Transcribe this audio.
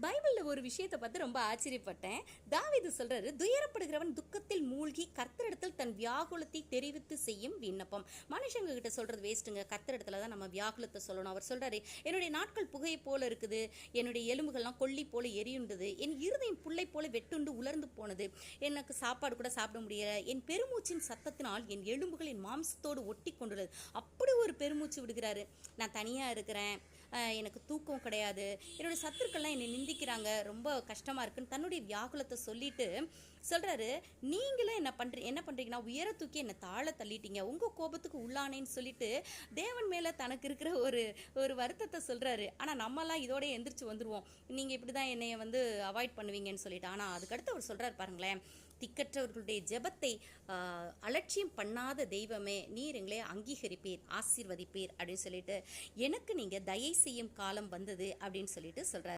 பைபிள்ல ஒரு விஷயத்தை பார்த்து ரொம்ப ஆச்சரியப்பட்டேன். தாவீது சொல்றாரு, துயரப்படுகிறவன் துக்கத்தில் மூழ்கி கர்த்தரிடத்தில் தன் வியாகுலத்தை தெரிவித்து செய்யும் விண்ணப்பம். மனுஷங்க கிட்ட சொல்றது வேஸ்ட்டுங்க, கர்த்தரிடத்துல தான் நம்ம வியாகுலத்தை சொல்லணும். அவர் சொல்றாரு, என்னுடைய நாட்கள் புகை போல இருக்குது, என்னுடைய எலும்புகள்லாம் கொல்லி போல எரியுண்டது, என் இருதயம் புல்லை போல வெட்டுண்டு உலர்ந்து போனது, எனக்கு சாப்பாடு கூட சாப்பிட முடியல, என் பெருமூச்சின் சத்தத்தினால் என் எலும்புகள் என் மாம்சத்தோடு ஒட்டி கொண்டுள்ளது. அப்படி ஒரு பெருமூச்சு விடுகிறாரு. நான் தனியா இருக்கிறேன், எனக்கு தூக்கம் கிடையாது, என்னோட சத்துருக்கள்லாம் என்னை நிந்திக்கிறாங்க, ரொம்ப கஷ்டமாக இருக்குன்னு தன்னுடைய வியாகுலத்தை சொல்லிட்டு சொல்கிறாரு. நீங்களும் என்ன பண்ணுறீங்கன்னா உயர தூக்கி என்னை தாழ தள்ளிட்டீங்க, உங்கள் கோபத்துக்கு உள்ளானேன்னு சொல்லிட்டு தேவன் மேலே தனக்கு இருக்கிற ஒரு வருத்தத்தை சொல்கிறாரு. ஆனால் நம்மலாம் இதோட எந்திரிச்சு வந்துடுவோம், நீங்கள் இப்படி தான் என்னைய அவாய்ட் பண்ணுவீங்கன்னு சொல்லிட்டு. ஆனால் அதுக்கடுத்து அவர் சொல்கிறார் பாருங்களேன், திக்கற்றவர்களுடைய ஜெபத்தை அலட்சியம் பண்ணாத தெய்வமே, நீர் எங்களே அங்கீகரிப்பீர், ஆசீர்வதிப்பீர் அப்படின்னு சொல்லிட்டு, எனக்கு நீங்கள் தயை செய்யும் காலம் வந்தது அப்படின்னு சொல்லிட்டு சொல்கிறார்.